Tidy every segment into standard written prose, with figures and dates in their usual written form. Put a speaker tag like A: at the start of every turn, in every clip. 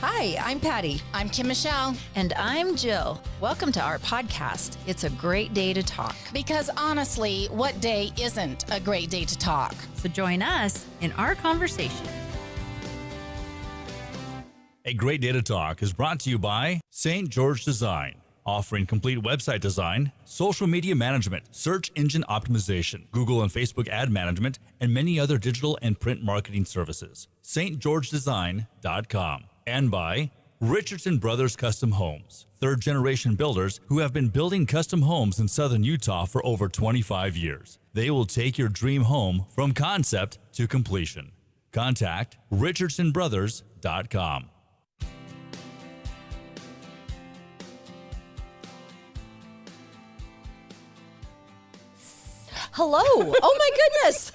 A: Hi, I'm Patty.
B: I'm Kim Michelle.
A: And I'm Jill. Welcome to our podcast. It's a great day to talk.
B: Because honestly, what day isn't a great day to talk?
A: So join us in our conversation.
C: A Great Day to Talk is brought to you by St. George Design, offering complete website design, social media management, search engine optimization, Google and Facebook ad management, and many other digital and print marketing services. stgeorgedesign.com. And by Richardson Brothers Custom Homes, third-generation builders who have been building custom homes in southern Utah for over 25 years. They will take your dream home from concept to completion. Contact richardsonbrothers.com.
D: Hello. Oh my goodness.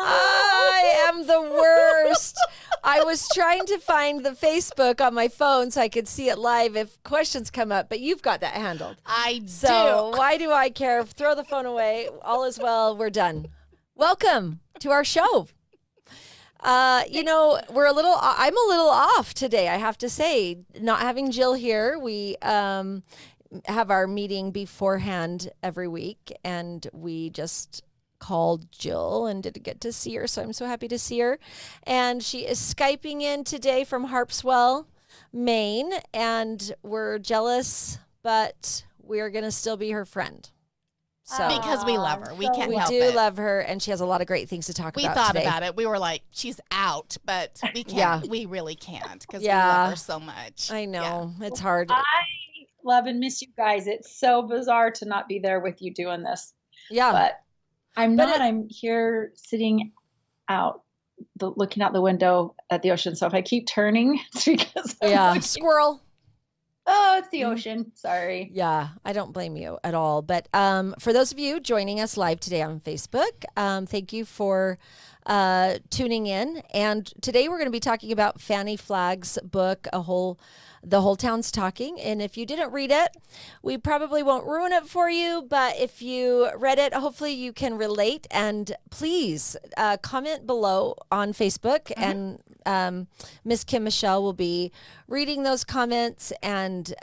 D: I am the worst. I was trying to find the Facebook on my phone so I could see it live if questions come up, but you've got that handled.
B: I do.
D: So why do I care? Throw the phone away. All is well. We're done. Welcome to our show. I'm a little off today, I have to say, not having Jill here. We have our meeting beforehand every week, and we just called Jill and didn't get to see her, so I'm so happy to see her. And she is Skyping in today from Harpswell, Maine, and we're jealous, but we're going to still be her friend. So
B: because we love her. We can't help
D: We
B: it.
D: do love her, and she has a lot of great things to talk
B: We
D: about
B: thought
D: today.
B: about it. We were like, she's out, but we can't.
D: Yeah.
B: We really can't because we
D: Yeah.
B: love her so much.
D: I know. It's hard.
E: I love and miss you guys. It's so bizarre to not be there with you doing this.
D: Yeah.
E: But I'm not. I'm here sitting out, looking out the window at the ocean. So if I keep turning, it's because I'm looking-
D: Squirrel.
E: Oh, it's the ocean. Sorry.
D: Yeah, I don't blame you at all. But for those of you joining us live today on Facebook, thank you for tuning in. And today we're going to be talking about Fanny Flagg's book, The Whole Town's Talking. And if you didn't read it, we probably won't ruin it for you. But if you read it, hopefully you can relate. And please comment below on Facebook. And Miss Kim Michelle will be reading those comments, and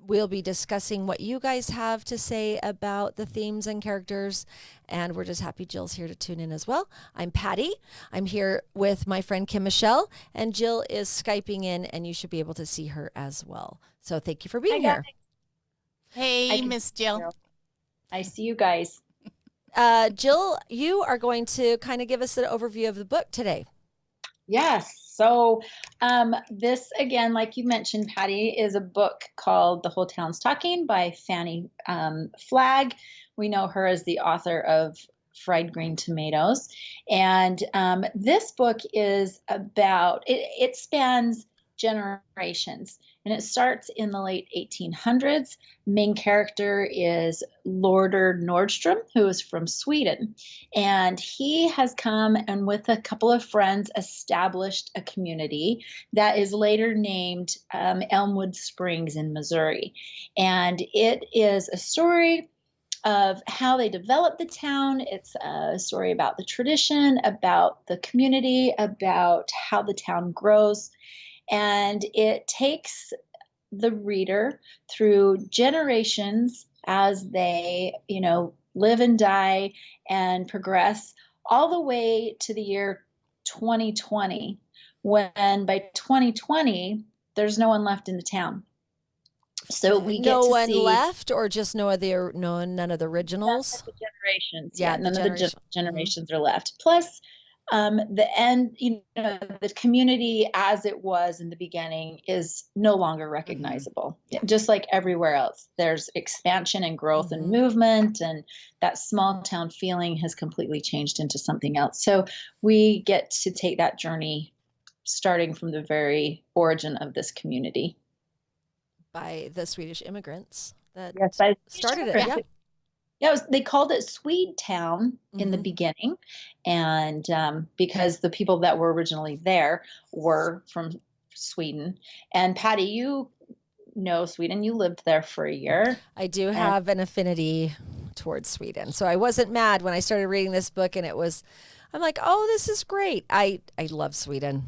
D: we'll be discussing what you guys have to say about the themes and characters. And we're just happy Jill's here to tune in as well. I'm Patty. I'm here with my friend Kim Michelle, and Jill is Skyping in, and you should be able to see her as well. So thank you for being here.
B: Hey, Miss Jill.
E: I see you guys.
D: Jill, you are going to kind of give us an overview of the book today.
E: Yes. So this, again, like you mentioned, Patty, is a book called The Whole Town's Talking by Fanny Flagg. We know her as the author of Fried Green Tomatoes. And this book is about, it spans generations. And it starts in the late 1800s. Main character is Lorder Nordstrom, who is from Sweden. And he has come and with a couple of friends established a community that is later named Elmwood Springs in Missouri. And it is a story of how they developed the town. It's a story about the tradition, about the community, about how the town grows. And it takes the reader through generations as they, live and die and progress all the way to the year 2020, when by 2020, there's no one left in the town. So we get
D: no
E: to
D: one
E: see
D: left, or just none of the originals.
E: none of the generations.
D: Yeah,
E: None of the generations are left. Plus, the end, the community as it was in the beginning is no longer recognizable. Just like everywhere else, there's expansion and growth and movement, and that small town feeling has completely changed into something else. So we get to take that journey starting from the very origin of this community.
D: By the Swedish immigrants that
E: started
D: it. Yeah.
E: Yeah, they called it Swedetown in the beginning, and because the people that were originally there were from Sweden. And Patty, you know Sweden. You lived there for a year.
D: I do have an affinity towards Sweden. So I wasn't mad when I started reading this book, and I'm like, oh, this is great. I love Sweden.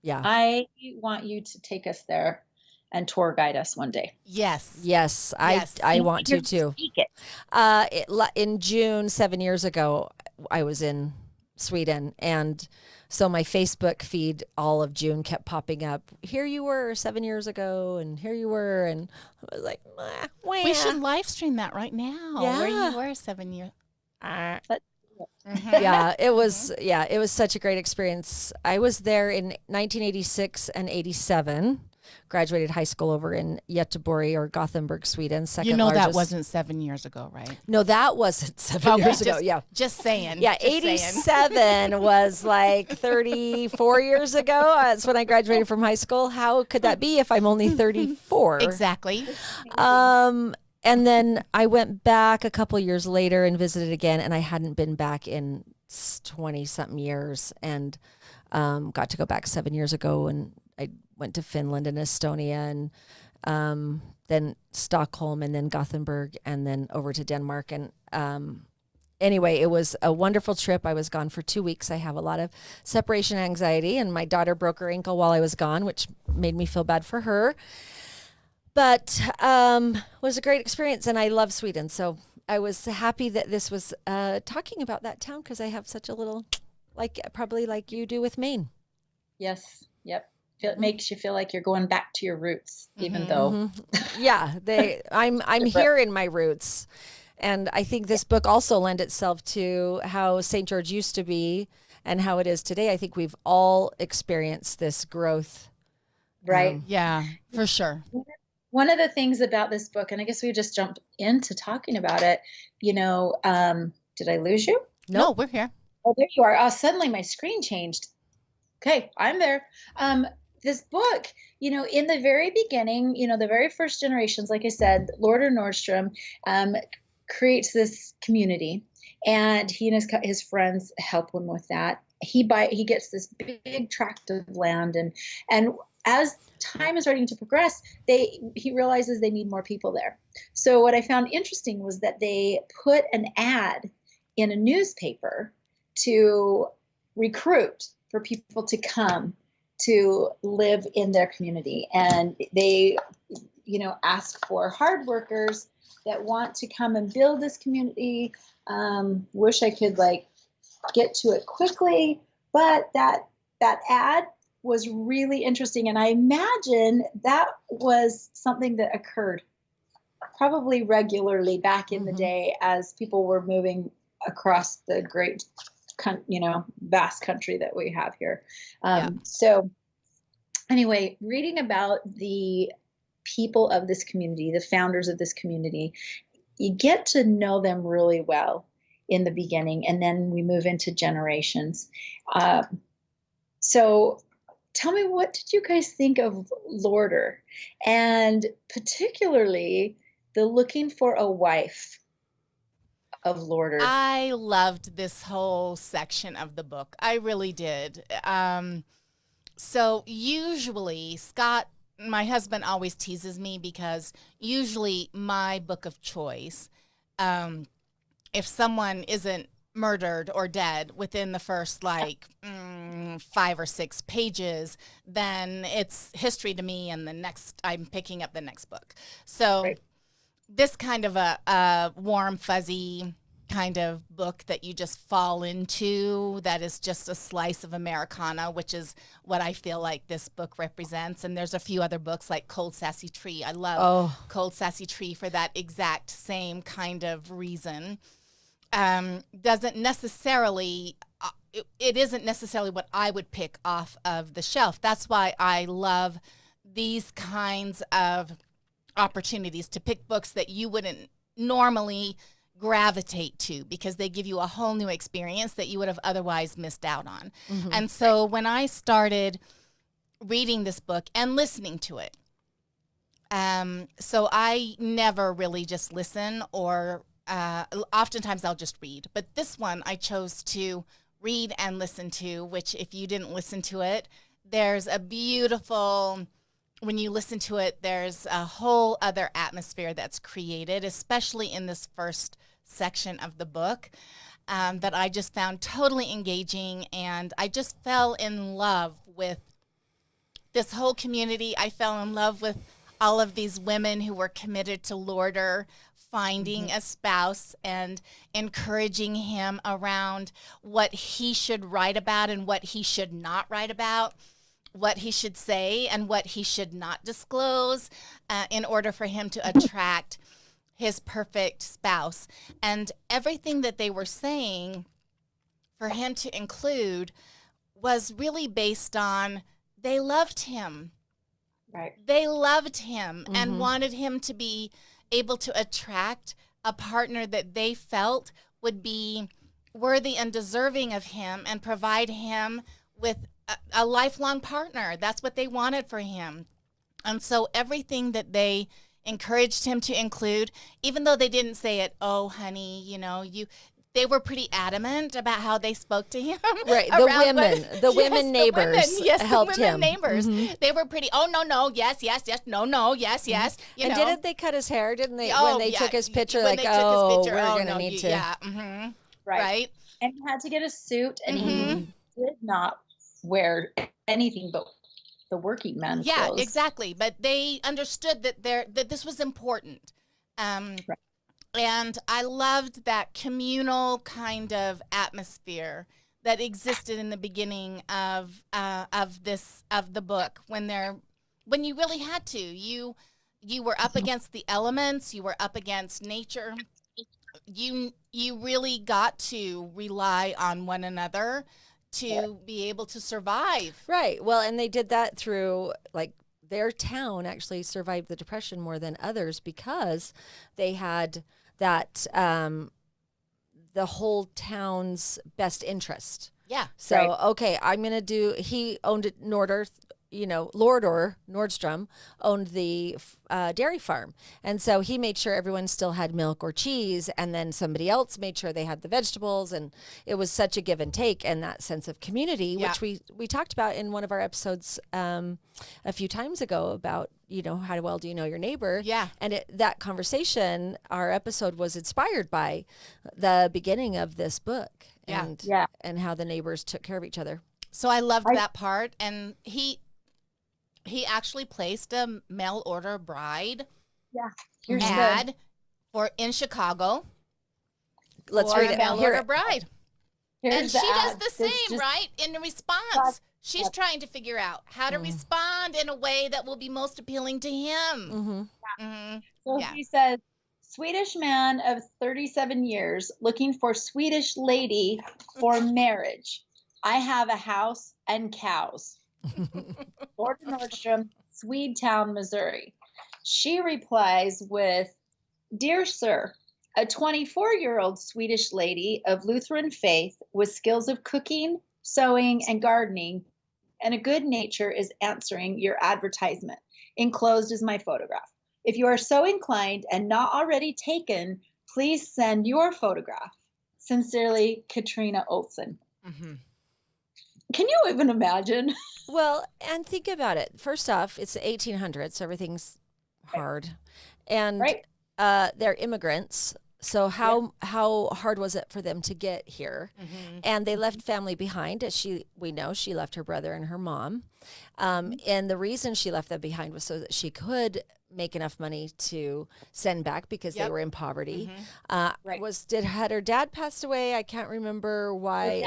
D: Yeah.
E: I want you to take us there and tour guide us one day.
B: Yes.
D: Yes,
B: Yes.
D: I want to too.
E: Speak it.
D: In June 7 years ago, I was in Sweden, and so my Facebook feed all of June kept popping up. Here you were 7 years ago, and here you were, and I was like, wah.
B: We should live stream that right now. Where
D: Yeah.
B: you were 7 years.
D: Yeah, it was such a great experience. I was there in 1986 and 87. Graduated high school over in Göteborg or Gothenburg, Sweden. Second
B: You know
D: largest.
B: that wasn't 7 years ago, right?
D: No, that wasn't 7 years ago. Yeah.
B: Just saying.
D: Yeah,
B: Just saying.
D: 87 was like 34 years ago. That's when I graduated from high school. How could that be if I'm only 34?
B: Exactly.
D: And then I went back a couple years later and visited again, and I hadn't been back in 20-something years, and got to go back 7 years ago, and I went to Finland and Estonia, and then Stockholm, and then Gothenburg, and then over to Denmark. And anyway, it was a wonderful trip. I was gone for 2 weeks. I have a lot of separation anxiety, and my daughter broke her ankle while I was gone, which made me feel bad for her. But it was a great experience, and I love Sweden. So I was happy that this was talking about that town, because I have such a little, probably like you do with Maine.
E: Yes. Yep. It makes you feel like you're going back to your roots, even though.
D: Yeah, I'm here in my roots. And I think this book also lends itself to how St. George used to be and how it is today. I think we've all experienced this growth.
E: Right.
B: Yeah, for sure.
E: One of the things about this book, and I guess we just jumped into talking about it, did I lose you?
B: No, we're here.
E: Oh, there you are. Oh, suddenly my screen changed. Okay, I'm there. This book, in the very beginning, the very first generations, like I said, Lord Nordstrom creates this community, and he and his friends help him with that. He gets this big tract of land, and as time is starting to progress, he realizes they need more people there. So what I found interesting was that they put an ad in a newspaper to recruit for people to come to live in their community. And they, ask for hard workers that want to come and build this community. Wish I could get to it quickly, but that ad was really interesting. And I imagine that was something that occurred probably regularly back in the day as people were moving across the great vast country that we have here. So anyway, reading about the people of this community, the founders of this community, you get to know them really well in the beginning, and then we move into generations. So tell me, what did you guys think of Lorder, and particularly the looking for a wife of Lorder?
B: I loved this whole section of the book. I really did. So usually Scott, my husband, always teases me because usually my book of choice, if someone isn't murdered or dead within the first 5 or 6 pages, then it's history to me, and I'm picking up the next book. So right. This kind of a warm, fuzzy kind of book that you just fall into, that is just a slice of Americana, which is what I feel like this book represents. And there's a few other books like Cold Sassy Tree. I love Cold Sassy Tree for that exact same kind of reason. Doesn't necessarily, it isn't necessarily what I would pick off of the shelf. That's why I love these kinds of opportunities to pick books that you wouldn't normally gravitate to, because they give you a whole new experience that you would have otherwise missed out on. And so when I started reading this book and listening to it, so I never really just listen, or oftentimes I'll just read. But this one I chose to read and listen to, which if you didn't listen to it, there's a beautiful, when you listen to it, there's a whole other atmosphere that's created, especially in this first section of the book that I just found totally engaging, and I just fell in love with this whole community. I fell in love with all of these women who were committed to Lorder finding a spouse and encouraging him around what he should write about and what he should not write about, what he should say and what he should not disclose in order for him to attract his perfect spouse. And everything that they were saying for him to include was really based on they loved him.
E: Right.
B: They loved him and wanted him to be able to attract a partner that they felt would be worthy and deserving of him and provide him with a lifelong partner. That's what they wanted for him. And so everything that they encouraged him to include, even though they didn't say it, oh, honey, they were pretty adamant about how they spoke to him.
D: Right. The women neighbors helped him.
B: Neighbors. They were pretty, oh, no, yes, no, yes.
D: And didn't they cut his hair? Didn't they?
B: Oh,
D: when they took his picture,
B: when
D: like,
B: they took his picture,
D: we're going to
B: no,
D: need to.
B: Yeah. Right.
E: And he had to get a suit, and he did not wear anything but the working man clothes.
B: Yeah, exactly. But they understood that this was important. Right. And I loved that communal kind of atmosphere that existed in the beginning of the book when you really had to. You were up against the elements, you were up against nature. You really got to rely on one another to be able to survive.
D: Right. Well, and they did that through, like, their town actually survived the Depression more than others because they had that the whole town's best interest.
B: Yeah.
D: So, okay, I'm going to do, he owned it, Nordstrom owned the dairy farm. And so he made sure everyone still had milk or cheese. And then somebody else made sure they had the vegetables. And it was such a give and take and that sense of community, which we talked about in one of our episodes a few times ago about, how well do you know your neighbor?
B: Yeah.
D: And that conversation, our episode was inspired by the beginning of this book and how the neighbors took care of each other.
B: So I loved that part. And he actually placed a mail order bride ad in Chicago.
D: Let's read it.
B: Mail order bride. And she does the same, right? In response, she's trying to figure out how to respond in a way that will be most appealing to him.
E: So he says, Swedish man of 37 years looking for Swedish lady for marriage. I have a house and cows. Lord Nordstrom, Swedetown, Missouri. She replies with, Dear sir, a 24-year-old Swedish lady of Lutheran faith with skills of cooking, sewing, and gardening, and a good nature is answering your advertisement. Enclosed is my photograph. If you are so inclined and not already taken, please send your photograph. Sincerely, Katrina Olson. Can you even imagine?
D: Well, and think about it. First off, it's the 1800s, so everything's hard. And they're immigrants. So how hard was it for them to get here? And they left family behind. As we know she left her brother and her mom. And the reason she left them behind was so that she could make enough money to send back because they were in poverty. Had her dad passed away? I can't remember why.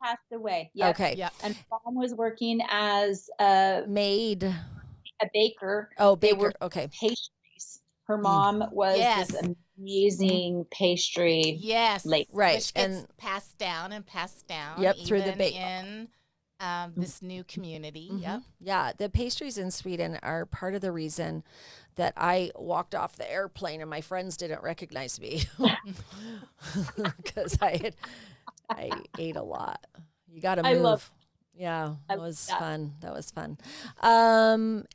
E: Passed away. Yes.
D: Okay.
B: Yep.
E: And mom was working as a
D: maid,
E: a baker.
D: Oh, baker.
E: They were pastries. Her mom was this amazing pastry.
B: Yes.
E: Lady.
D: Right.
B: Which gets passed down.
D: Yep. Through the
B: in this new community. Yep.
D: Yeah. The pastries in Sweden are part of the reason that I walked off the airplane and my friends didn't recognize me because I ate a lot. You got to move. Yeah, that was fun. That was fun.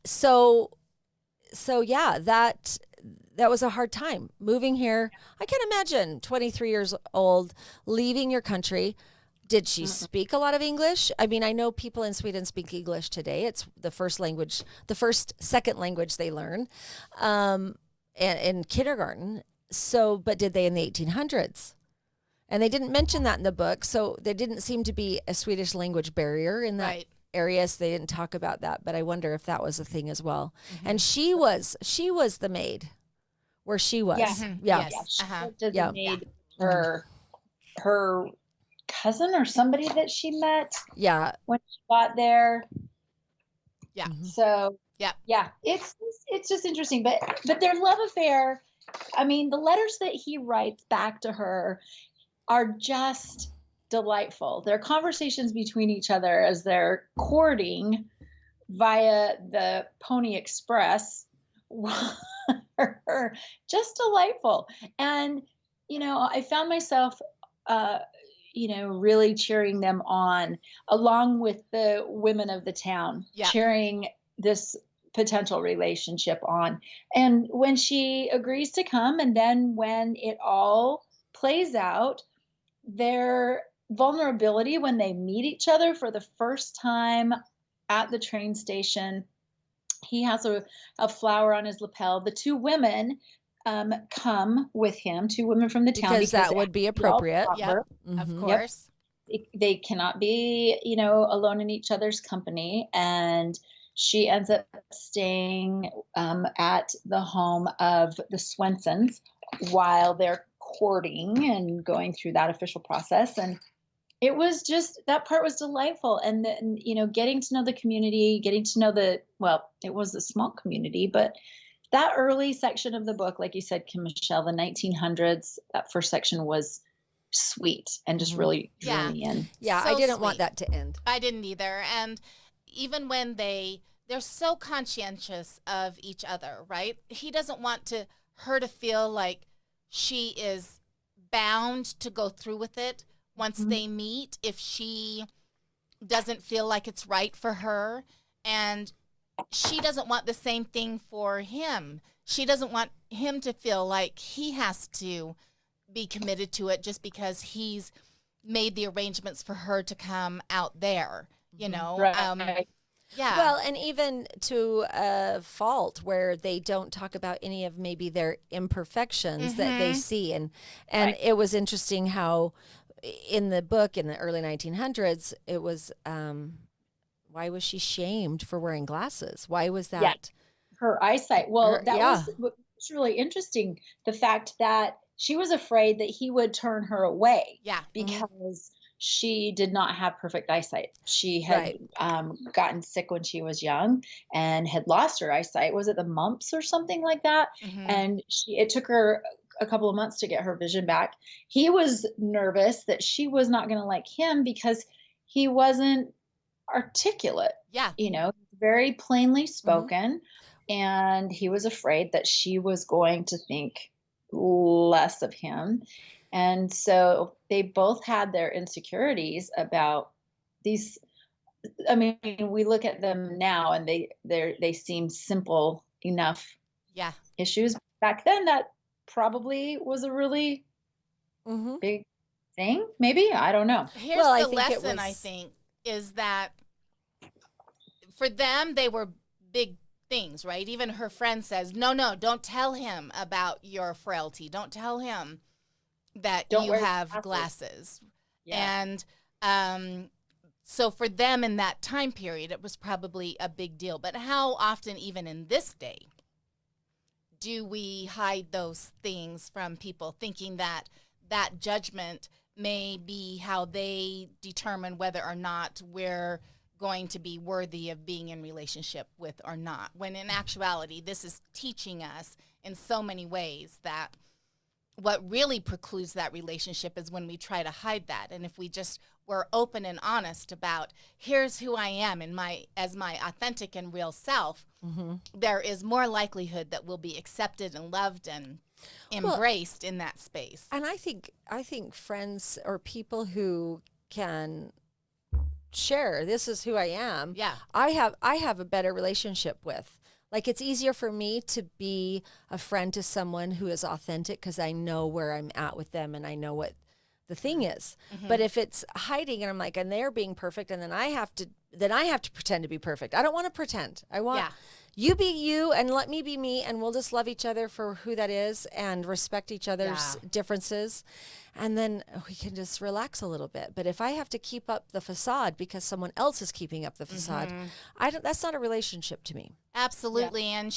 D: So yeah, that was a hard time moving here. I can't imagine 23 years old, leaving your country. Did she speak a lot of English? I mean, I know people in Sweden speak English today. It's the second language they learn in kindergarten. But did they in the 1800s? And they didn't mention that in the book. So there didn't seem to be a Swedish language barrier in that
B: Right.
D: area. So they didn't talk about that. But I wonder if that was a thing as well. And she was the maid where she was.
E: Yeah.
D: Yeah.
B: Yes.
E: She
B: Uh-huh.
E: designated her cousin or somebody that she met
D: Yeah.
E: when she got there.
B: Yeah.
E: So
B: Yeah.
E: it's just interesting. But their love affair, I mean, the letters that he writes back to her are just delightful. Their conversations between each other as they're courting via the Pony Express were just delightful. And, I found myself, really cheering them on along with the women of the town, cheering this potential relationship on. And when she agrees to come, and then when it all plays out, their vulnerability when they meet each other for the first time at the train station. He has a flower on his lapel. The two women come with him, two women from the town.
D: Because that would be appropriate.
B: Yep. Of course.
E: They cannot be, alone in each other's company. And she ends up staying at the home of the Swensons while they're courting and going through that official process. And it was just, that part was delightful. And then, getting to know the community, getting to know it was a small community, but that early section of the book, like you said, Kim Michelle, the 1900s, that first section was sweet and just really drew me in.
D: Yeah,
B: So
D: I didn't
B: sweet.
D: want that to end.
B: I didn't either. And even when they're so conscientious of each other, right? He doesn't want her to feel like she is bound to go through with it once they meet if she doesn't feel like it's right for her. And she doesn't want the same thing for him. She doesn't want him to feel like he has to be committed to it just because he's made the arrangements for her to come out there,
E: Right.
B: Yeah.
D: Well, and even to a fault where they don't talk about any of maybe their imperfections that they see. And it was interesting how in the book in the early 1900s, it was, why was she shamed for wearing glasses? Why was that?
E: Yeah. Her eyesight. Well, that
D: yeah.
E: was what was really interesting. The fact that she was afraid that he would turn her away.
B: Yeah.
E: Because she did not have perfect eyesight. She had gotten sick when she was young and had lost her eyesight. Was it the mumps or something like that? And it took her a couple of months to get her vision back. He was nervous that she was not going to like him because he wasn't articulate.
B: Yeah.
E: Very plainly spoken. And he was afraid that she was going to think less of him. And so they both had their insecurities about these. I mean, we look at them now and they seem simple enough issues. Back then, that probably was a really big thing. Maybe, I don't know.
B: Here's the lesson, I think, is that for them, they were big things, right? Even her friend says, no, don't tell him about your frailty. Don't tell him that you have glasses. Yeah. And so for them in that time period, it was probably a big deal. But how often, even in this day, do we hide those things from people, thinking that that judgment may be how they determine whether or not we're going to be worthy of being in relationship with or not, when in actuality, this is teaching us in so many ways that what really precludes that relationship is when we try to hide that. And if we just were open and honest about, here's who I am as my authentic and real self, there is more likelihood that we'll be accepted and loved and embraced in that space.
D: And I think friends or people who can share, this is who I am.
B: Yeah.
D: I have a better relationship with. Like, it's easier for me to be a friend to someone who is authentic because I know where I'm at with them and I know what the thing is. But if it's hiding and I'm like, and they're being perfect, and then I have to pretend to be perfect. I don't want to pretend. I want, you be you and let me be me, and we'll just love each other for who that is and respect each other's differences. And then we can just relax a little bit. But if I have to keep up the facade because someone else is keeping up the facade, that's not a relationship to me.
B: Absolutely. Yeah.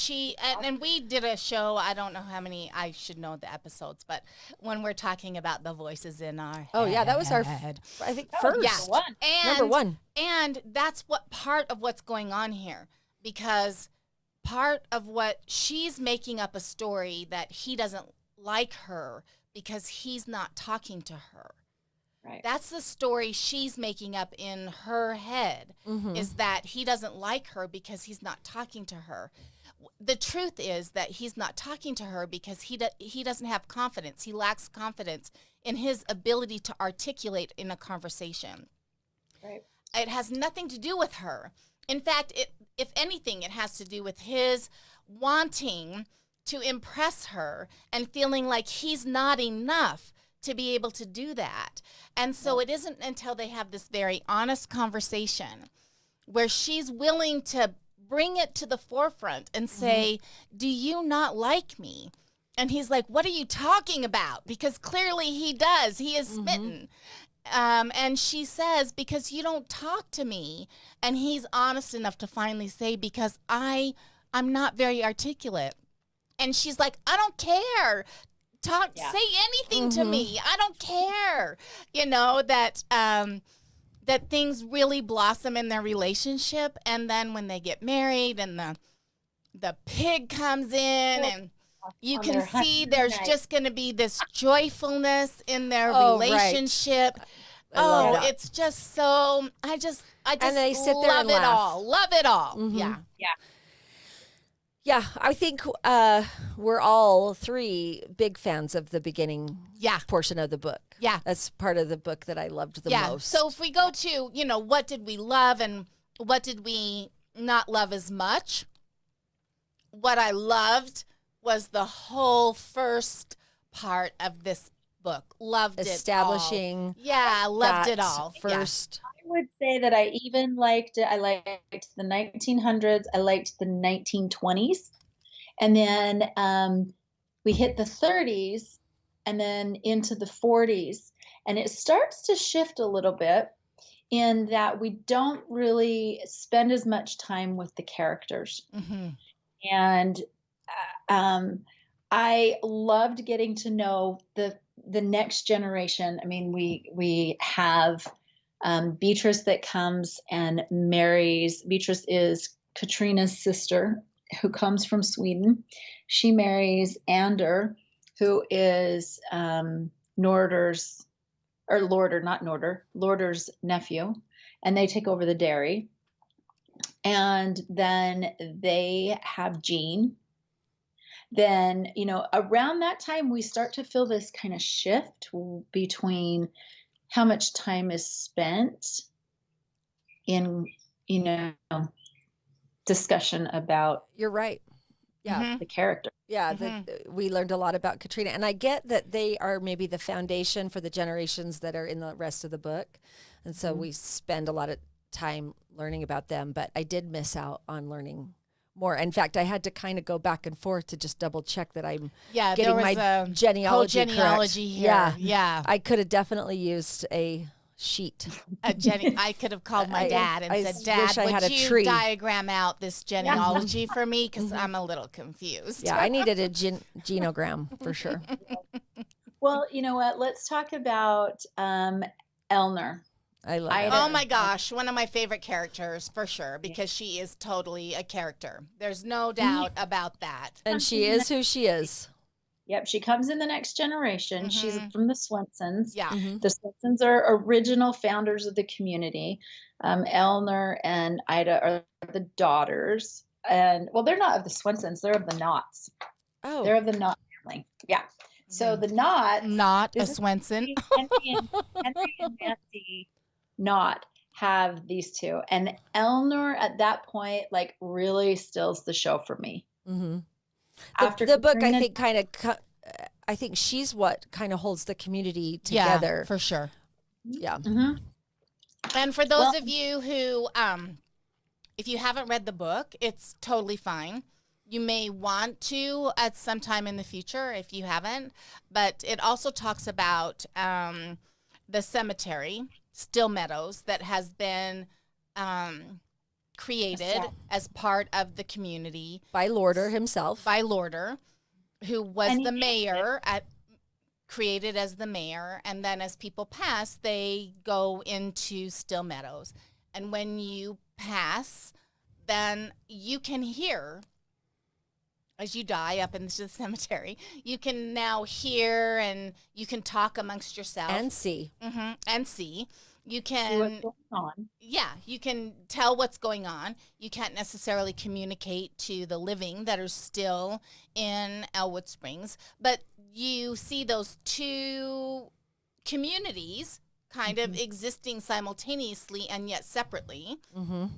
B: And we did a show, I don't know how many, I should know the episodes, but when we're talking about the voices in our head.
D: Oh, yeah, that was our, I think, first. Number one.
B: And that's what part of what's going on here, because part of what she's making up a story that he doesn't like her because he's not talking to her. Right. That's the story she's making up in her head, is that he doesn't like her because he's not talking to her. The truth is that he's not talking to her because he doesn't have confidence. He lacks confidence in his ability to articulate in a conversation. Right. It has nothing to do with her. In fact, if anything, it has to do with his wanting to impress her and feeling like he's not enough to be able to do that. And so it isn't until they have this very honest conversation where she's willing to bring it to the forefront and say, do you not like me? And he's like, what are you talking about? Because clearly he does. He is smitten. And she says, because you don't talk to me. And he's honest enough to finally say, because I'm not very articulate. And she's like, I don't care. Say anything to me. I don't care. You know, that things really blossom in their relationship. And then when they get married and the pig comes in and you can see there's just going to be this joyfulness in their relationship. Right. It's just so, I just
D: and they sit there
B: love
D: and
B: it
D: laugh.
B: all. Love it all. Yeah.
E: Yeah.
D: Yeah, I think we're all three big fans of the beginning portion of the book. Yeah. That's part of the book that I loved the most.
B: So if we go to, what did we love and what did we not love as much? What I loved was the whole first part of this book. Loved
D: Establishing.
B: It all. Yeah, loved it all.
D: First.
E: I would say that I even liked it. I liked the 1900s. I liked the 1920s. And then we hit the 30s and then into the 40s. And it starts to shift a little bit in that we don't really spend as much time with the characters. And I loved getting to know the next generation. I mean, we have Beatrice that comes and marries. Beatrice is Katrina's sister who comes from Sweden. She marries Ander, who is Lorder's nephew, and they take over the dairy. And then they have Jean. Then, around that time, we start to feel this kind of shift between how much time is spent in, discussion about.
D: You're right. Yeah.
E: The character.
D: Yeah. We learned a lot about Katrina. And I get that they are maybe the foundation for the generations that are in the rest of the book. And so we spend a lot of time learning about them. But I did miss out on learning more. In fact, I had to kind of go back and forth to just double check that I'm getting my genealogy correct.
B: Here. Yeah.
D: I could have definitely used a sheet.
B: I could have called my dad and said, Dad, would you diagram out this genealogy for me? Because I'm a little confused.
D: Yeah, I needed a genogram for sure.
E: Well, you know what? Let's talk about Eleanor.
D: I love it.
B: Oh my gosh, one of my favorite characters for sure, because she is totally a character. There's no doubt about that.
D: And she is who she is.
E: Yep, she comes in the next generation. She's from the Swensons.
B: Yeah.
E: The Swensons are original founders of the community. Eleanor and Ida are the daughters. And, well, they're not of the Swensons. They're of the Knotts.
D: Oh.
E: They're of the Knott family. Yeah. So the Knott.
B: Not a Swenson.
E: Henry and Nancy Knott have these two. And Eleanor at that point, really steals the show for me.
D: After the book, I think I think she's what kind of holds the community together.
B: Yeah, for sure.
D: Yeah.
B: And for those of you who, if you haven't read the book, it's totally fine. You may want to at some time in the future if you haven't, but it also talks about the cemetery, Still Meadows, that has been created as part of the community
D: By Lorder himself.
B: by Lorder, who was the mayor created as the mayor, and then as people pass, they go into Still Meadows. And when you pass, then you can hear, as you die up into the cemetery, you can now hear and you can talk amongst yourself.
D: And see.
B: And see. You
E: See
B: can,
E: what's going on.
B: yeah, you can tell what's going on. You can't necessarily communicate to the living that are still in Elwood Springs, but you see those two communities kind of existing simultaneously and yet separately,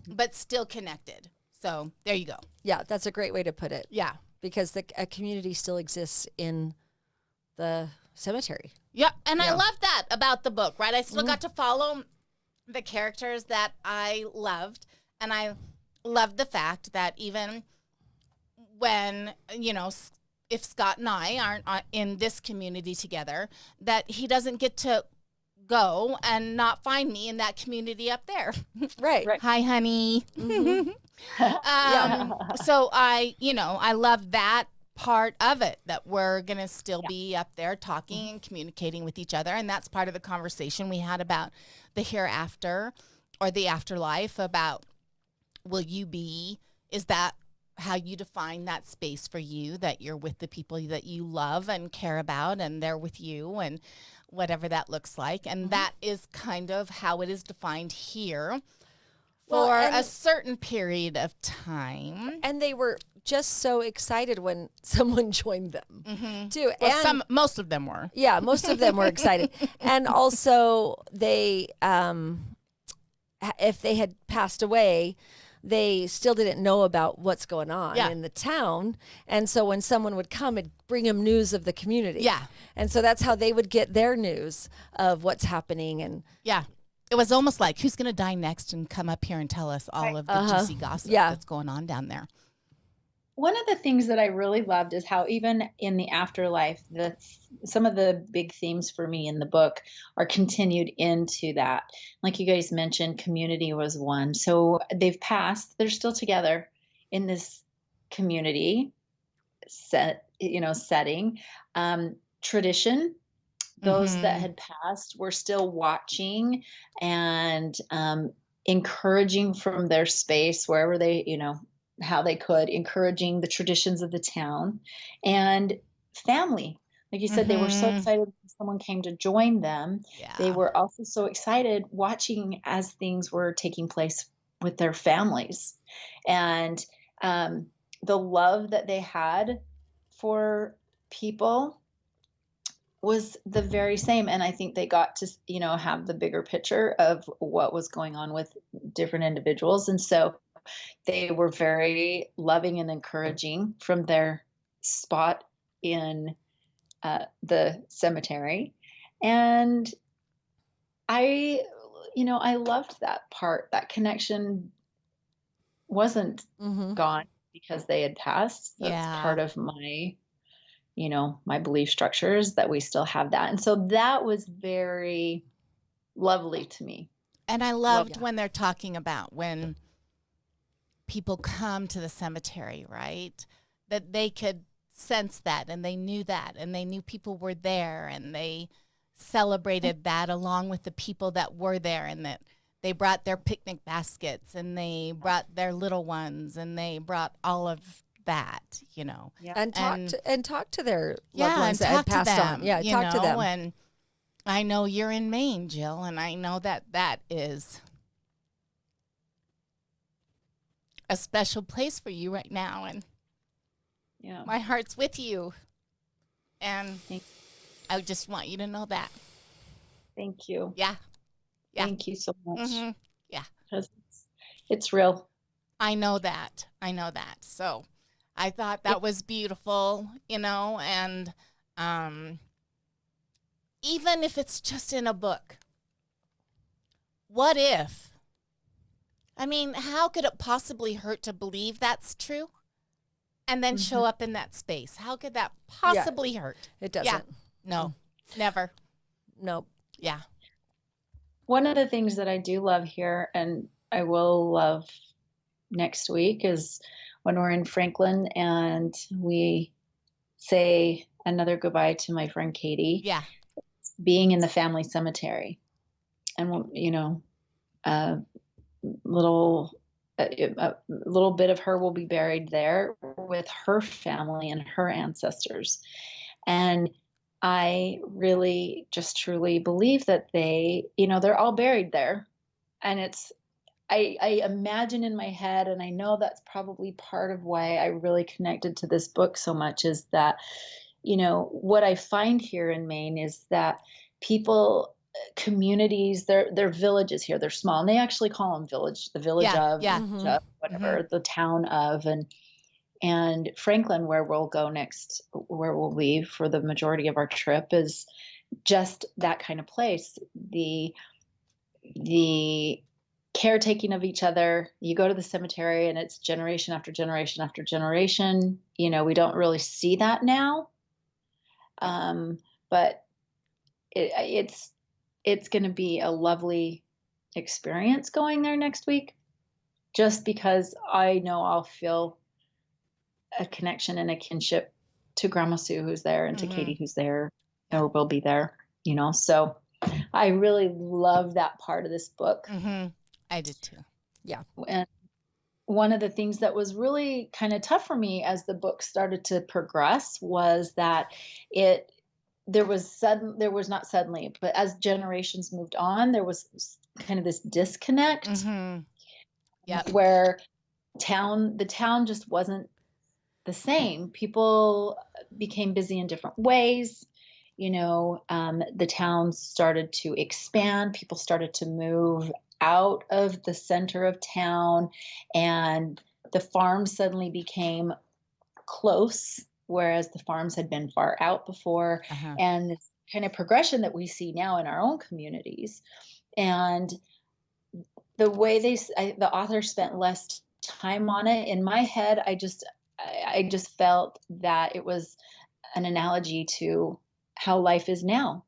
B: but still connected. So there you go.
D: Yeah, that's a great way to put it.
B: Yeah.
D: Because a community still exists in the cemetery.
B: Yeah, and I love that about the book, right? I still got to follow the characters that I loved, and I loved the fact that even when, if Scott and I aren't in this community together, that he doesn't get to go and not find me in that community up there.
D: Right.
B: Hi, honey. So I love that part of it, that we're going to still be up there talking and communicating with each other. And that's part of the conversation we had about the hereafter or the afterlife, about is that how you define that space for you, that you're with the people that you love and care about and they're with you, and whatever that looks like. And that is kind of how it is defined here for a certain period of time.
D: And they were just so excited when someone joined them too.
B: Well,
D: And
B: most of them were.
D: yeah, most of them were excited. And also they, if they had passed away, they still didn't know about what's going on in the town. And so when someone would come, it'd bring them news of the community.
B: Yeah.
D: And so that's how they would get their news of what's happening. And
B: Yeah. It was almost like, who's going to die next and come up here and tell us all of the juicy gossip that's going on down there.
E: One of the things that I really loved is how even in the afterlife, some of the big themes for me in the book are continued into that. Like you guys mentioned, community was one. So they've passed, they're still together in this community setting. Tradition, those that had passed were still watching and encouraging from their space, wherever they, how they could, encouraging the traditions of the town. And family, like you said, they were so excited when someone came to join them.
B: Yeah.
E: They were also so excited watching as things were taking place with their families. And the love that they had for people was the very same. And I think they got to, have the bigger picture of what was going on with different individuals. And so they were very loving and encouraging from their spot in the cemetery. And I loved that part. That connection wasn't gone because they had passed. That's part of my, my belief structures, that we still have that. And so that was very lovely to me.
B: And I loved when they're talking about when people come to the cemetery, right? That they could sense that, and they knew that, and they knew people were there, and they celebrated that along with the people that were there, and that they brought their picnic baskets, and they brought their little ones, and they brought all of that,
D: and talk to their loved ones that had passed on. Yeah, talk to them.
B: And I know you're in Maine, Jill, and I know that is a special place for you right now, and my heart's with you, and I just want you to know that.
E: Thank you.
B: Yeah.
E: Thank you so much.
B: Yeah,
E: because it's real.
B: I know that. So I thought that was beautiful, and even if it's just in a book, what if I mean, how could it possibly hurt to believe that's true and then show up in that space? How could that possibly hurt?
D: It doesn't.
B: Yeah. No, never.
D: Nope.
B: Yeah.
E: One of the things that I do love here, and I will love next week, is when we're in Franklin and we say another goodbye to my friend Katie.
B: Yeah.
E: Being in the family cemetery, and you know, a little bit of her will be buried there with her family and her ancestors, and I really just truly believe that they, you know, they're all buried there, and it's. I imagine in my head, and I know that's probably part of why I really connected to this book so much, is that, you know, what I find here in Maine is that people, communities, they're villages here. They're small, and they actually call them village, the village
B: Yeah,
E: of,
B: yeah.
E: village of, whatever, the town of, and Franklin, where we'll go next, where we'll leave for the majority of our trip, is just that kind of place. The caretaking of each other. You go to the cemetery and it's generation after generation after generation. You know, we don't really see that now. But it's going to be a lovely experience going there next week, just because I know I'll feel a connection and a kinship to Grandma Sue, who's there, and to Katie, who's there, or will be there, you know. So I really love that part of this book.
B: I did too.
D: Yeah.
E: And one of the things that was really kind of tough for me as the book started to progress was that there was not suddenly, but as generations moved on, there was kind of this disconnect where the town just wasn't the same. People became busy in different ways. You know, the town started to expand. People started to move out of the center of town, and the farms suddenly became close, whereas the farms had been far out before. And this kind of progression that we see now in our own communities. And the way the author spent less time on it, in my head, I just felt that it was an analogy to how life is now.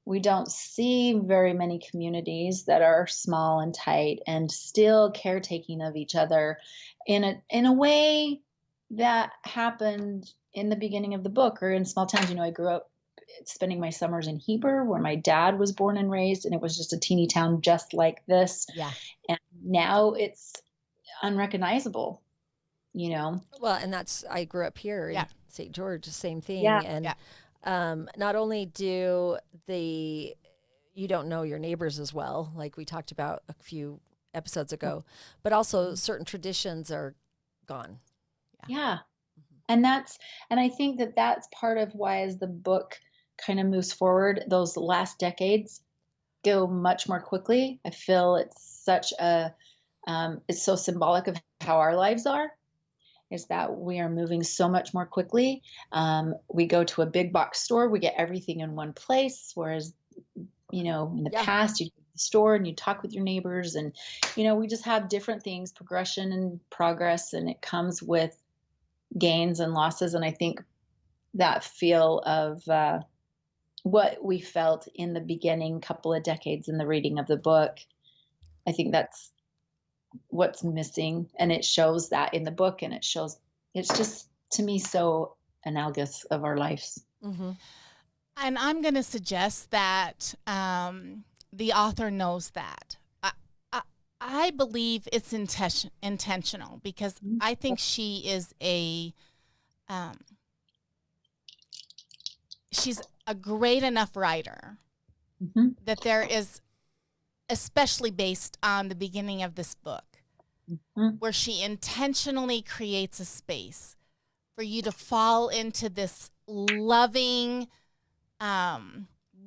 E: We don't see very many communities that are small and tight and still caretaking of each other in a way that happened in the beginning of the book, or in small towns. You know, I grew up spending my summers in Heber, where my dad was born and raised, and it was just a teeny town just like this.
B: Yeah.
E: And now it's unrecognizable, you know.
D: Well, and I grew up here in St. George, the same thing.
E: Yeah.
D: And not only do you don't know your neighbors as well, like we talked about a few episodes ago, but also certain traditions are gone.
E: Yeah. And I think that that's part of why, as the book kind of moves forward, those last decades go much more quickly. I feel it's it's so symbolic of how our lives are, is that we are moving so much more quickly. We go to a big box store, we get everything in one place, whereas, you know, in the past, you'd go to the store and you'd talk with your neighbors, and, you know, we just have different things, progression and progress, and it comes with gains and losses. And I think that feel of what we felt in the beginning couple of decades in the reading of the book, I think that's what's missing, and it shows that in the book, and it's just, to me, so analogous of our lives.
B: And I'm going to suggest that the author knows that. I believe it's intentional, because I think she is she's a great enough writer that there is, especially based on the beginning of this book, where she intentionally creates a space for you to fall into this loving,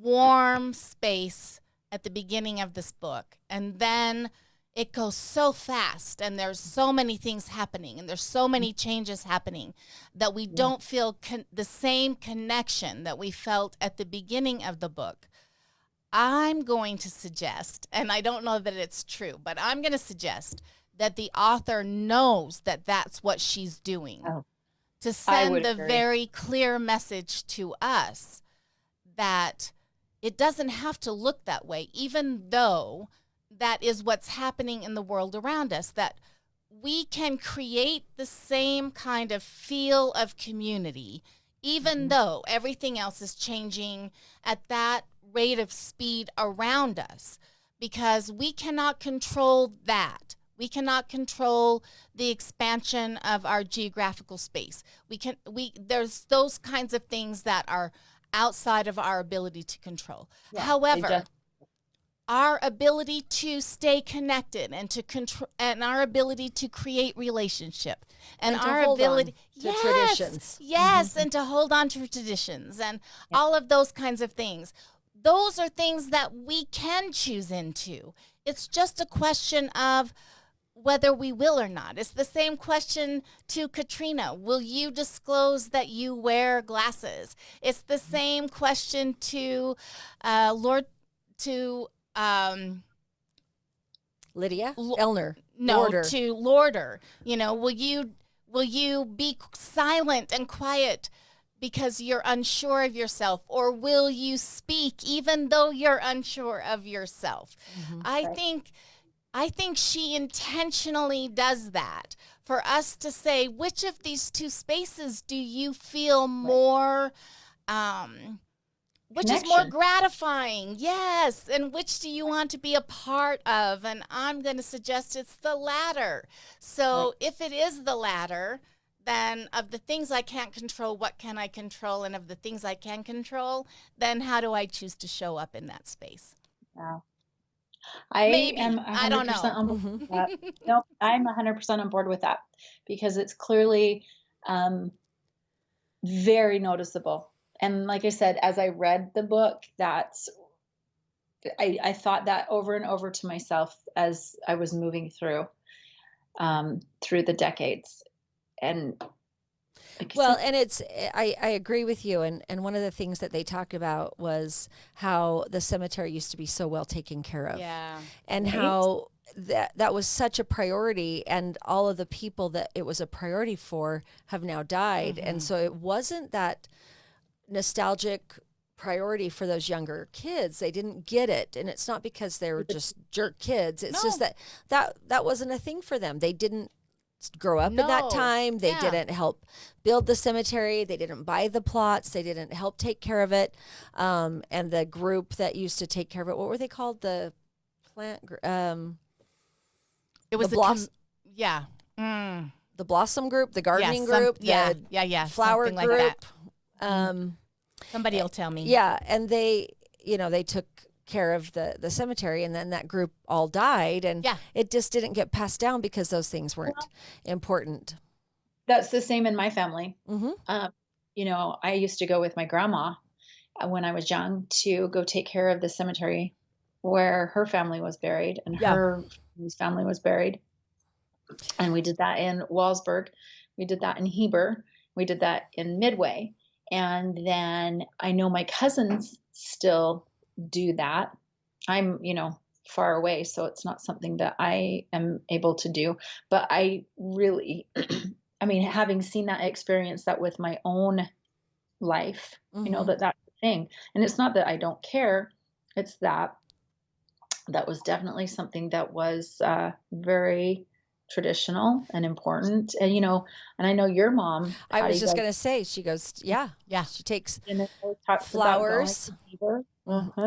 B: warm space at the beginning of this book. And then it goes so fast, and there's so many things happening, and there's so many changes happening, that we don't feel the same connection that we felt at the beginning of the book. I'm going to suggest, and I don't know that it's true, but I'm going to suggest that the author knows that that's what she's doing.
E: Oh,
B: To
E: I
B: send
E: would
B: the
E: agree.
B: very clear message to us that it doesn't have to look that way, even though that is what's happening in the world around us, that we can create the same kind of feel of community, even though everything else is changing at that rate of speed around us, because we cannot control that. We cannot control the expansion of our geographical space. There's those kinds of things that are outside of our ability to control.
E: Yeah, they
B: However,
E: just-
B: our ability to stay connected and to control, and our ability to create relationship, and
D: And to
B: our
D: hold on
B: ability
D: to traditions.
B: yes, and to hold on to traditions and all of those kinds of things. Those are things that we can choose into. It's just a question of whether we will or not. It's the same question to Katrina. Will you disclose that you wear glasses? It's the same question to
D: Lydia Elner.
B: no,
D: Lorder.
B: to Lorder. You know, will you be silent and quiet because you're unsure of yourself, or will you speak even though you're unsure of yourself? I think she intentionally does that for us to say, which of these two spaces do you feel more which is more
E: Connection.
B: gratifying? Yes. And which do you want to be a part of? And I'm going to suggest it's the latter. So if it is the latter, then of the things I can't control, what can I control? And of the things I can control, then how do I choose to show up in that space?
E: Wow. I
B: Maybe.
E: am
B: I don't
E: 100%
B: know.
E: on board with that. No, I'm 100% on board with that, because it's clearly very noticeable. And like I said, as I read the book, I thought that over and over to myself as I was moving through the decades. And like I
D: Well,
E: said,
D: and I agree with you. And one of the things that they talked about was how the cemetery used to be so well taken care of.
B: Yeah.
D: And
E: Right.
D: how that was such a priority, and all of the people that it was a priority for have now died. And so it wasn't that nostalgic priority for those younger kids. They didn't get it. And it's not because they were just jerk kids. It's just
B: No.
D: that wasn't a thing for them. They didn't grow up in that
B: No.
D: time. They
B: Yeah.
D: didn't help build the cemetery. They didn't buy the plots. They didn't help take care of it. And the group that used to take care of it, what were they called? The plant,
B: It was
D: the
B: the
D: blossom,
B: yeah. Mm.
D: the blossom group, the gardening
B: some-
D: group,
B: yeah,
D: the
B: yeah,
D: flower
B: something
D: group.
B: like that.
D: Um,
B: Somebody will tell me.
D: yeah. And they took care of the cemetery, and then that group all died, and
B: Yeah.
D: it just didn't get passed down because those things weren't important.
E: that's the same in my family.
D: Mm-hmm.
E: I used to go with my grandma when I was young to go take care of the cemetery where her family was buried and
D: Yeah.
E: her family was buried. And we did that in Walsburg. We did that in Heber. We did that in Midway. And then I know my cousins still do that. I'm, far away, so it's not something that I am able to do. But I really, having seen that, experience that with my own life,
D: Mhm.
E: that's the thing. And it's not that I don't care. It's that was definitely something that was very traditional and important. And, and I know your mom,
D: I was
E: Patty,
D: just
E: does-
D: going to say, she goes, yeah. She takes
E: and it always talks about going
D: flowers
E: to Beaver.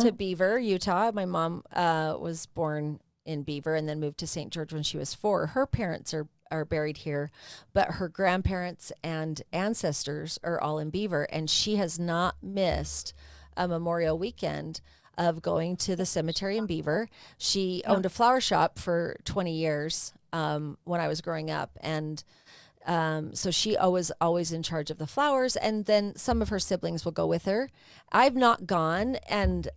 D: to Beaver, Utah. My mom was born in Beaver and then moved to St. George when she was 4. Her parents are buried here, but her grandparents and ancestors are all in Beaver, and she has not missed a Memorial weekend of going to the cemetery in Beaver. She owned a flower shop for 20 years when I was growing up, and so she always in charge of the flowers, and then some of her siblings will go with her. I've not gone, and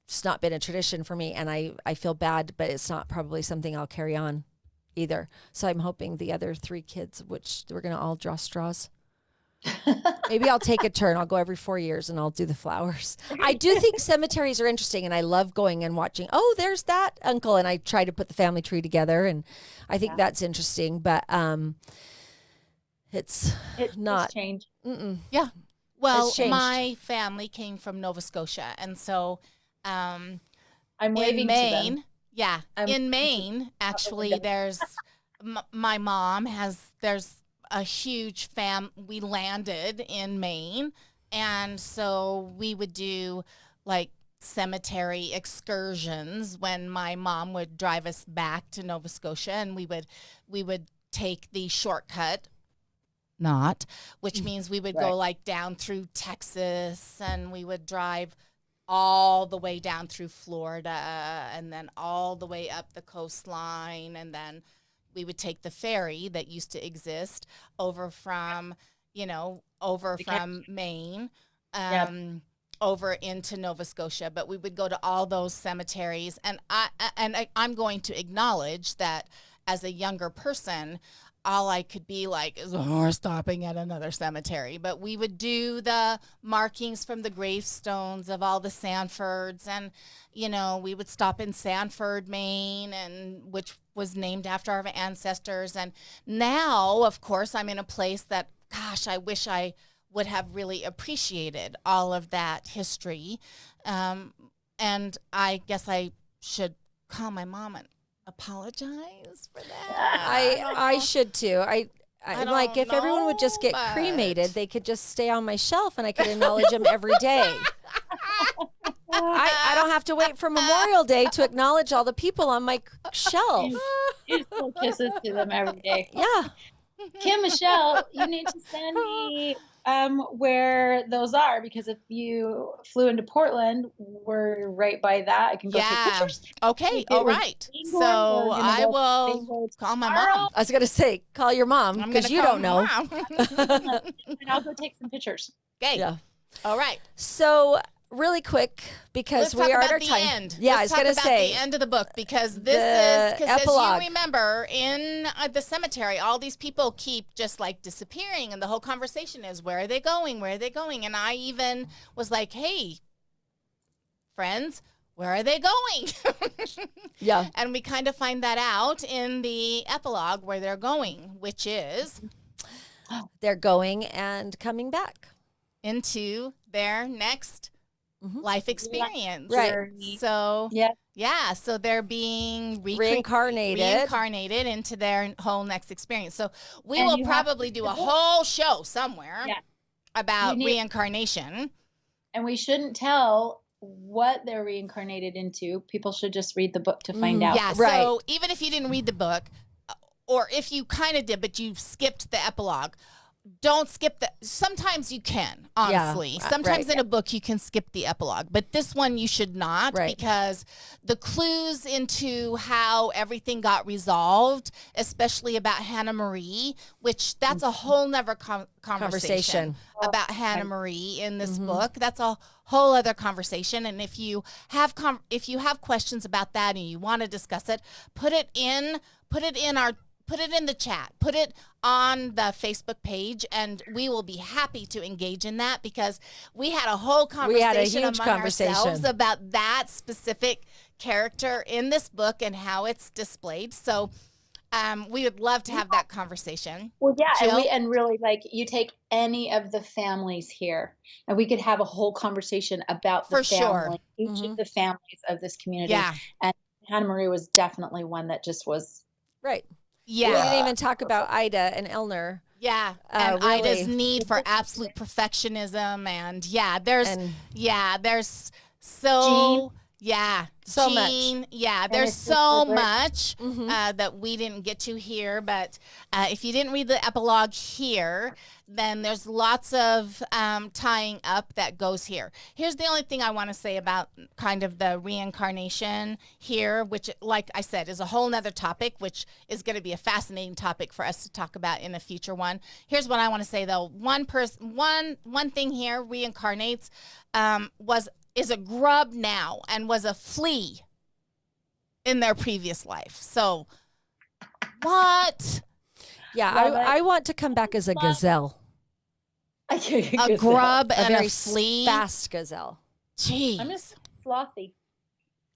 D: it's not been a tradition for me, and I feel bad, but it's not probably something I'll carry on either. So I'm hoping the other 3 kids, which we're going to all draw straws. Maybe I'll take a turn. I'll go every 4 years and I'll do the flowers. I do think cemeteries are interesting, and I love going and watching. Oh, there's that uncle, and I try to put the family tree together, and I think that's interesting. But it's not
E: changed.
B: Yeah. Well,
D: It's changed.
B: my family came from Nova Scotia, and so
E: I'm
B: in
E: waving
B: Maine,
E: to them.
B: yeah, in Maine, actually, there's my mom there's a huge we landed in Maine, and so we would do like cemetery excursions when my mom would drive us back to Nova Scotia, and we would take the shortcut, which means we would go like down through Texas, and we would drive all the way down through Florida, and then all the way up the coastline, and then we would take the ferry that used to exist over from Maine, over into Nova Scotia. But we would go to all those cemeteries, and I'm going to acknowledge that as a younger person, all I could be like is, we're stopping at another cemetery. But we would do the markings from the gravestones of all the Sanfords, and, we would stop in Sanford, Maine, and which was named after our ancestors. And now, of course, I'm in a place that, gosh, I wish I would have really appreciated all of that history. And I guess I should call my mom and apologize for that.
D: I should too. I'm like, if everyone would just get
B: but-
D: cremated, they could just stay on my shelf and I could acknowledge them every day. I don't have to wait for Memorial Day to acknowledge all the people on my shelf.
E: You still kisses to them every day.
D: Yeah.
E: Kim, Michelle, you need to send me where those are, because if you flew into Portland, we're right by that. I can go take pictures.
B: Okay. All right. So I will call my mom.
D: I was going to say, call your mom
B: I'm
D: because
B: gonna
D: you
B: call
D: don't know.
B: Mom.
E: And I'll go take some pictures.
B: Okay.
D: Yeah.
B: All right.
D: So really quick, because
B: Let's
D: we
B: talk
D: are
B: about
D: at our
B: the
D: time.
B: end.
D: Yeah,
B: Let's
D: I was going
B: talk
D: to
B: about
D: say
B: the end of the book, because
D: the
B: this is, because as
D: epilogue.
B: you remember, in the cemetery, all these people keep just like disappearing, and the whole conversation is, where are they going? Where are they going? And I even was like, hey, friends, where are they going?
D: Yeah.
B: And we kind of find that out in the epilogue, where they're going, which is
D: They're going and coming back.
B: into their next life experience.
D: Right.
B: So
E: Yeah.
B: so they're being
D: Reincarnated
B: into their whole next experience. So we
E: And
B: will
E: you have
B: probably
E: to
B: do
E: read
B: a
E: the book.
B: whole show somewhere
E: Yeah.
B: about
E: You need-
B: reincarnation.
E: And we shouldn't tell what they're reincarnated into. People should just read the book to find out.
B: Yeah.
D: Right.
B: So even if you didn't read the book, or if you kind of did, but you skipped the epilogue, don't skip the. Sometimes you can, honestly.
D: Yeah,
B: Sometimes
D: right.
B: in a book you can skip the epilogue, but this one you should not,
D: Right.
B: because the clues into how everything got resolved, especially about Hannah Marie, which that's a whole nother conversation about Hannah Marie in this book. That's a whole other conversation. And if you have questions about that and you want to discuss it, put it in the chat, put it on the Facebook page, and we will be happy to engage in that, because we had a whole conversation
D: huge
B: among ourselves about that specific character in this book and how it's displayed. So we would love to have that conversation.
E: Well, yeah,
B: Jill?
E: and really, like, you take any of the families here, and we could have a whole conversation about the
B: For sure.
E: family, each of the families of this community.
B: Yeah.
E: And Hannah Marie was definitely one that just was.
D: Right.
B: Yeah.
D: We didn't even talk about Ida and Eleanor.
B: Yeah, and
D: really.
B: Ida's need for absolute perfectionism, and there's so
D: So much.
B: Jean, yeah, there's
E: it's
B: so
E: just
B: much that we didn't get to here. But if you didn't read the epilogue here, then there's lots of tying up that goes here. Here's the only thing I want to say about kind of the reincarnation here, which, like I said, is a whole nother topic, which is going to be a fascinating topic for us to talk about in a future one. Here's what I want to say though: one thing here reincarnates is a grub now and was a flea in their previous life. So what?
D: Yeah,
E: Love it.
D: I want to come back as a gazelle.
B: A grub
D: A
B: and
D: very
B: a flea.
D: fast gazelle.
B: Jeez.
E: I'm just slothy.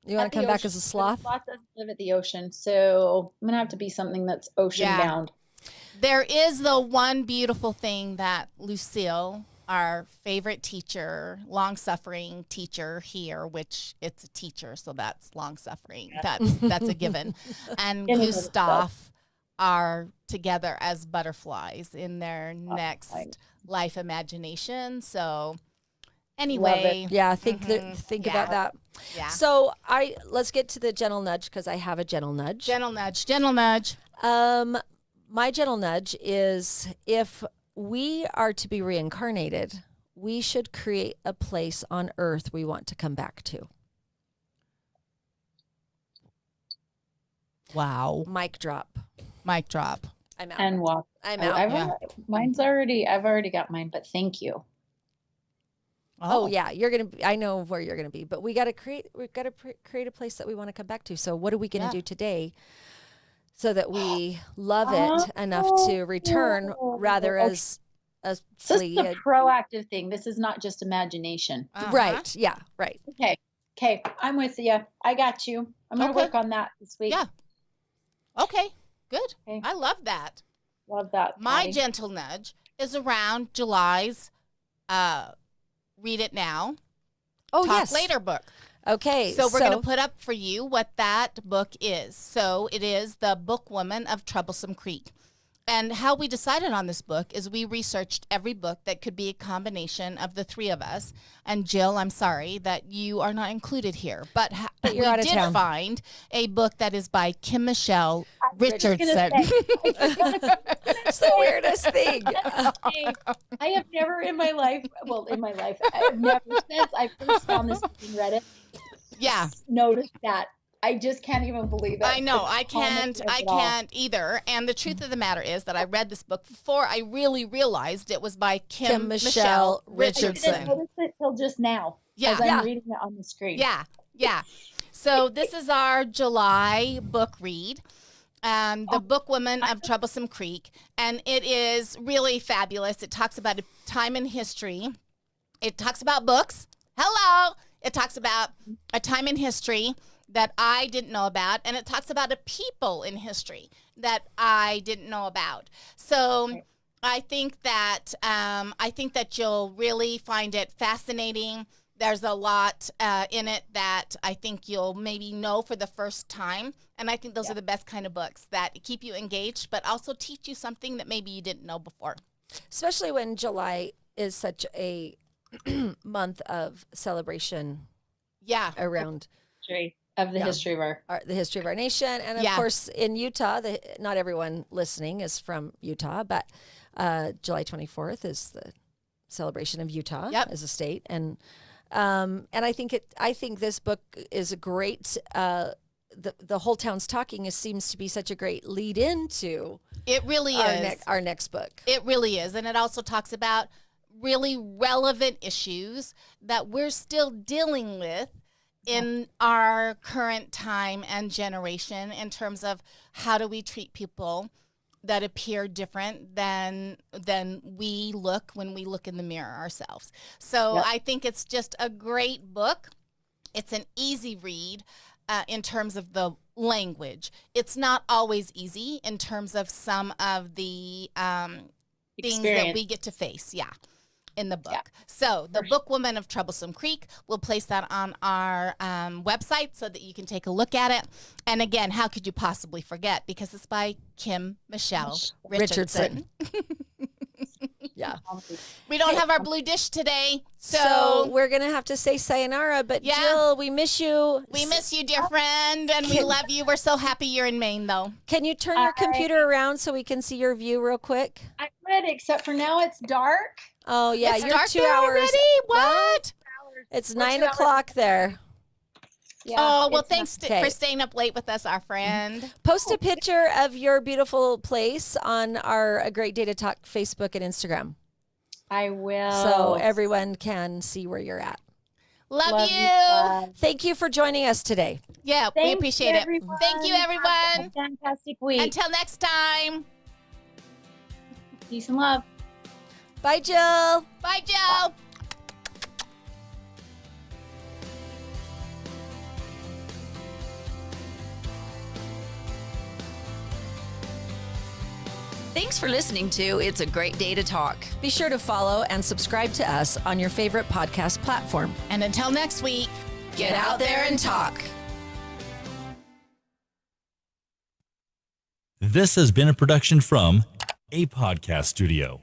D: You want
E: At
D: to
E: the
D: come back
E: ocean.
D: as a
E: But
D: sloth?
E: a sloth doesn't live at the ocean, so I'm gonna have to be something that's ocean
B: Yeah.
E: bound.
B: There is the one beautiful thing that Lucille, our favorite teacher, long-suffering teacher here, which it's a teacher, so that's long-suffering. That's a given. And
E: In and of itself.
B: Gustav are together as butterflies in their next life imagination. So anyway,
D: Yeah, think
B: Yeah.
D: about that.
B: yeah.
D: So let's get to the gentle nudge because I have a gentle nudge.
B: Gentle nudge, gentle nudge.
D: My gentle nudge is if we are to be reincarnated, we should create a place on earth we want to come back to.
B: Wow.
D: Mic drop.
B: Mic drop.
D: I'm out.
E: And walk.
D: I'm
E: Oh,
D: out.
E: I've already got mine, but thank you.
D: Oh yeah, you're gonna. I know where you're gonna be, but we got to create. We've got to create a place that we want to come back to. So what are we gonna do today, so that we love it enough to return, rather as a
E: So this
D: flea?
E: is a proactive thing. This is not just imagination.
D: Right? Yeah. Right.
E: Okay. I'm with you. I got you. I'm gonna
B: Okay.
E: work on that this week.
B: Yeah. Okay. Good.
E: Okay.
B: I love that.
E: Love that.
B: My
E: Patty.
B: gentle nudge is around July's Read It Now,
D: Oh
B: Talk
D: yes.
B: Later book.
D: Okay.
B: So we're going to put up for you what that book is. So it is The Bookwoman of Troublesome Creek. And how we decided on this book is we researched every book that could be a combination of the three of us. And Jill, I'm sorry that you are not included here, but we
D: you're out of
B: did
D: town.
B: find a book that is by Kim Michelle Richardson.
D: It's the weirdest thing.
E: I have never in my life, I have never since I first found this book and read it,
B: Yeah.
E: noticed that. I just can't even believe it.
B: I know.
E: The
B: I
E: calmness of
B: can't
E: it all.
B: either. And the truth of the matter is that I read this book before I really realized it was by Kim Michelle
E: I
B: Richardson.
E: didn't notice it till just now.
B: Yeah.
E: As I'm
D: Yeah.
E: reading it on the screen.
B: Yeah. So this is our July book read. The Bookwoman of Troublesome Creek. And it is really fabulous. It talks about a time in history. It talks about books. Hello. It talks about a time in history that I didn't know about, and it talks about a people in history that I didn't know about. So I think that you'll really find it fascinating. There's a lot in it that I think you'll maybe know for the first time, and I think those are the best kind of books that keep you engaged, but also teach you something that maybe you didn't know before.
D: Especially when July is such a month of celebration
B: Yeah.
D: around
E: Of the
D: Yeah.
E: history of our.
D: the history of our nation. And of
B: Yeah.
D: course, in Utah, not everyone listening is from Utah, but July 24th is the celebration of Utah as a state. And I think this book is a great, the whole town's talking seems to be such a great lead into
B: It really is.
D: our next book.
B: It really is. And it also talks about really relevant issues that we're still dealing with in our current time and generation in terms of how do we treat people that appear different than we look when we look in the mirror ourselves. So I think it's just a great book. It's an easy read in terms of the language. It's not always easy in terms of some of the things that we get to face. Yeah. In the book. So the Bookwoman of Troublesome Creek, we'll place that on our website so that you can take a look at it. And again, how could you possibly forget? Because it's by Kim Michelle Richardson.
D: Yeah.
B: We don't have our blue dish today.
D: So we're going to have to say sayonara, but Jill, we miss you.
B: We miss you, dear friend, and we love you. We're so happy you're in Maine, though.
D: Can you turn your computer around so we can see your view real quick?
E: I read, except for now it's dark.
D: Oh, yeah.
B: It's
D: You're
B: dark
D: 2
B: there
D: hours.
B: already? What?
D: It's 9 o'clock there.
E: Yeah,
B: Oh, well,
E: it's
B: thanks
D: Okay.
B: for staying up late with us, our friend.
D: Post a picture of your beautiful place on our A Great Day to Talk Facebook and Instagram
E: I will.
D: so everyone can see where you're at.
B: Love you.
E: love.
D: Thank you for joining us today.
B: Yeah, we
E: Thanks,
B: appreciate it.
E: everyone.
B: Thank you,
E: Have
B: everyone.
E: a fantastic week.
B: Until next time.
E: Peace and love.
D: Bye, Jill.
B: Bye, Joe.
A: Thanks for listening to It's a Great Day to Talk.
D: Be sure to follow and subscribe to us on your favorite podcast platform.
B: And until next week,
A: Get out there and talk.
C: This has been a production from a podcast studio.